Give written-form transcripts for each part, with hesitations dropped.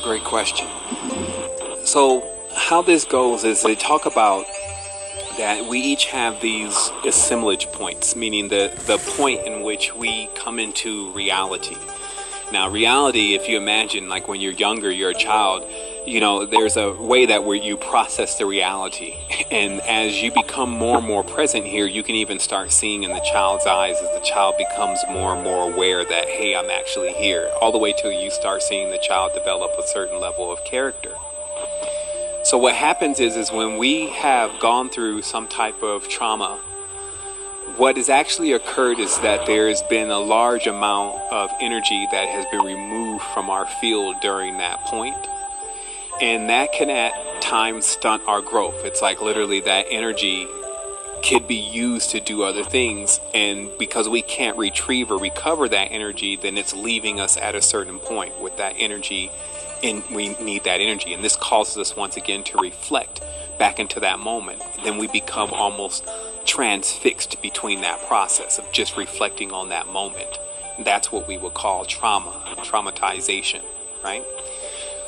Great question. So how this goes is they talk about that we each have these assemblage points, meaning the point in which we come into reality. Now, reality, if you imagine, like when you're younger, you're a child, there's a way that where you process the reality. And as you become more and more present here, you can even start seeing in the child's eyes as the child becomes more and more aware that, hey, I'm actually here, all the way till you start seeing the child develop a certain level of character. So what happens is when we have gone through some type of trauma, what has actually occurred is that there has been a large amount of energy that has been removed from our field during that point. And that can at times stunt our growth. It's like literally that energy could be used to do other things. And because we can't retrieve or recover that energy, then it's leaving us at a certain point with that energy. And we need that energy. And this causes us once again to reflect back into that moment. Then we become almost transfixed between that process of just reflecting on that moment. That's what we would call traumatization, right?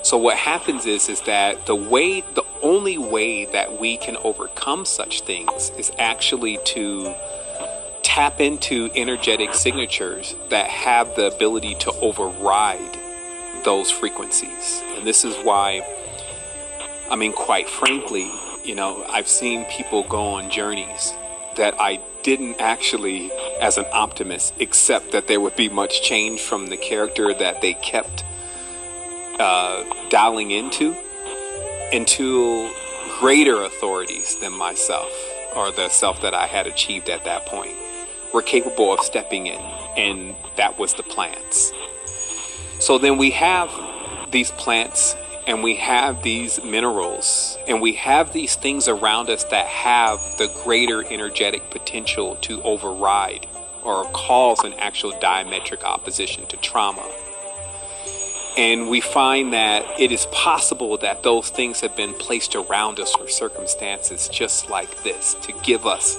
So what happens is that the only way that we can overcome such things is actually to tap into energetic signatures that have the ability to override those frequencies. And this is why, quite frankly, I've seen people go on journeys that I didn't actually, as an optimist, accept that there would be much change from the character that they kept dialing into greater authorities than myself, or the self that I had achieved at that point, were capable of stepping in. And that was the plants. So then we have these plants, and we have these minerals, and we have these things around us that have the greater energetic potential to override or cause an actual diametric opposition to trauma. And we find that it is possible that those things have been placed around us for circumstances just like this, to give us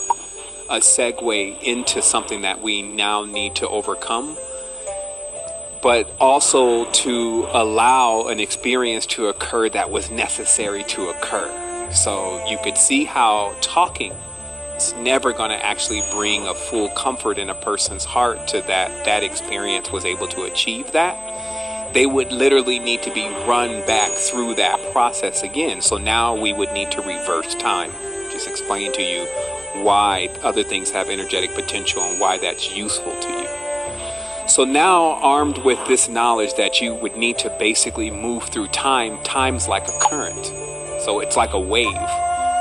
a segue into something that we now need to overcome, but also to allow an experience to occur that was necessary to occur. So you could see how talking is never going to actually bring a full comfort in a person's heart to that experience was able to achieve that. They would literally need to be run back through that process again. So now we would need to reverse time. Just explain to you why other things have energetic potential and why that's useful to you. So now, armed with this knowledge that you would need to basically move through time's like a current. So it's like a wave.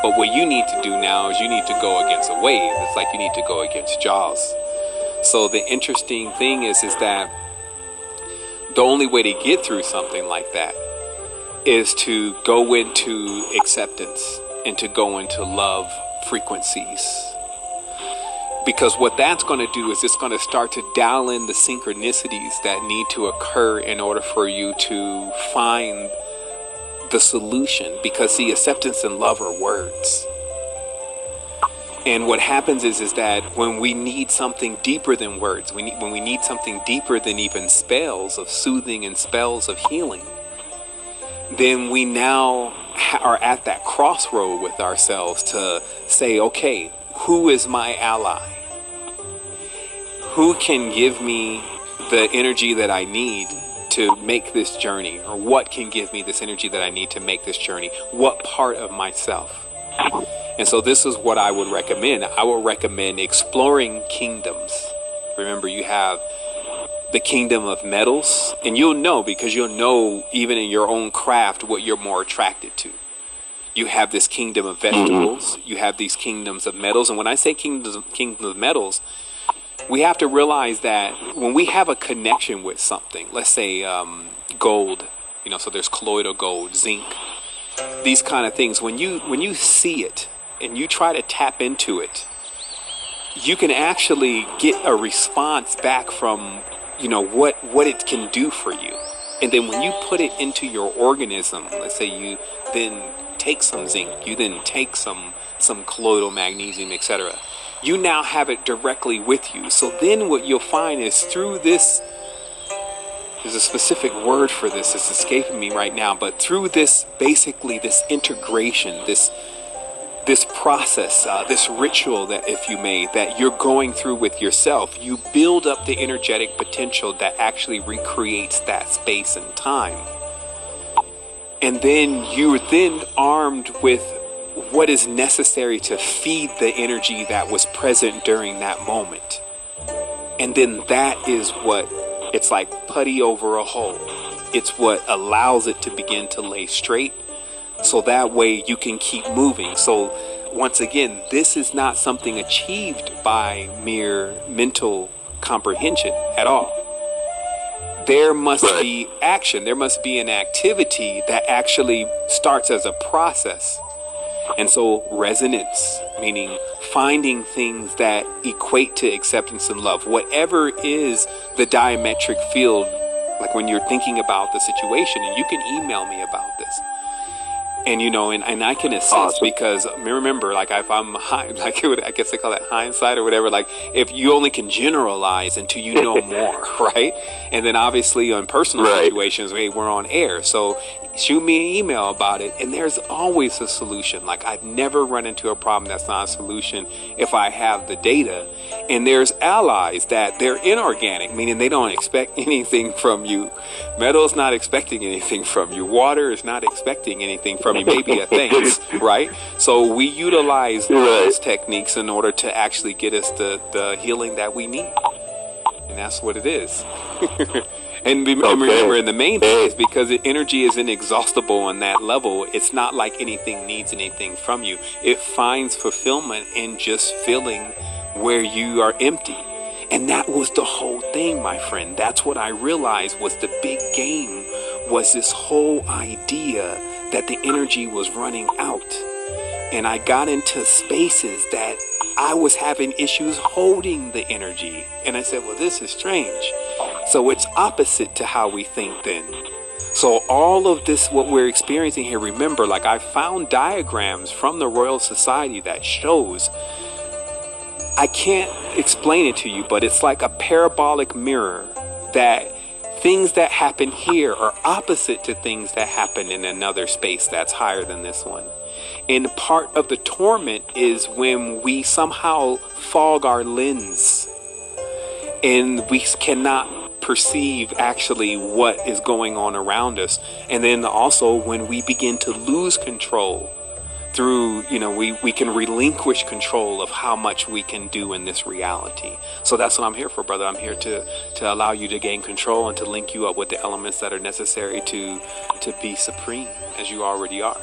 But what you need to do now is you need to go against a wave. It's like you need to go against Jaws. So the interesting thing is that the only way to get through something like that is to go into acceptance and to go into love frequencies. Because what that's going to do is it's going to start to dial in the synchronicities that need to occur in order for you to find the solution. Because see, acceptance and love are words. And what happens is that when we need something deeper than words, when we need something deeper than even spells of soothing and spells of healing, then we now are at that crossroad with ourselves to say, okay, who is my ally? Who can give me the energy that I need to make this journey? Or what can give me this energy that I need to make this journey? What part of myself? And so this is what I would recommend. I would recommend exploring kingdoms. Remember, you have the kingdom of metals, and you'll know, because you'll know even in your own craft what you're more attracted to. You have this kingdom of vegetables. You have these kingdoms of metals. And when I say kingdoms of metals, we have to realize that when we have a connection with something, let's say gold, so there's colloidal gold, zinc, these kind of things, when you see it and you try to tap into it, you can actually get a response back from, what it can do for you. And then when you put it into your organism, let's say you then take some zinc, you then take some colloidal magnesium, etc., you now have it directly with you. So then what you'll find is through this there's a specific word for this, it's escaping me right now, but through this, basically this integration, this process, this ritual that, if you may, that you're going through with yourself, you build up the energetic potential that actually recreates that space and time. And then you're then armed with what is necessary to feed the energy that was present during that moment. And then that is what, it's like putty over a hole. It's what allows it to begin to lay straight, so that way you can keep moving. So once again, this is not something achieved by mere mental comprehension at all. There must be action. There must be an activity that actually starts as a process. And so resonance, meaning finding things that equate to acceptance and love, whatever is the diametric field, like when you're thinking about the situation, and you can email me about this. And, you know, and I can assist, because remember, like if I'm high, like I guess they call that hindsight or whatever, like if you only can generalize until you know more, right? And then obviously on personal situations, hey, we're on air. So shoot me an email about it, and there's always a solution. Like I've never run into a problem that's not a solution if I have the data. And there's allies that they're inorganic, meaning they don't expect anything from you. Metal's not expecting anything from you. Water is not expecting anything from you. Maybe a thanks, right? So we utilize those techniques in order to actually get us the healing that we need. And that's what it is. And remember, and the main thing is, because energy is inexhaustible on that level, it's not like anything needs anything from you. It finds fulfillment in just feeling where you are empty. And that was the whole thing, my friend. That's what I realized was the big game, was this whole idea that the energy was running out. And I got into spaces that I was having issues holding the energy. And I said, well, this is strange. So it's opposite to how we think then. So all of this, what we're experiencing here, remember, like I found diagrams from the Royal Society that shows, I can't explain it to you, but it's like a parabolic mirror, that things that happen here are opposite to things that happen in another space that's higher than this one. And part of the torment is when we somehow fog our lens and we cannot perceive actually what is going on around us. And then also when we begin to lose control through, you know, we can relinquish control of how much we can do in this reality. So that's what I'm here for, brother. I'm here to allow you to gain control and to link you up with the elements that are necessary to be supreme, as you already are.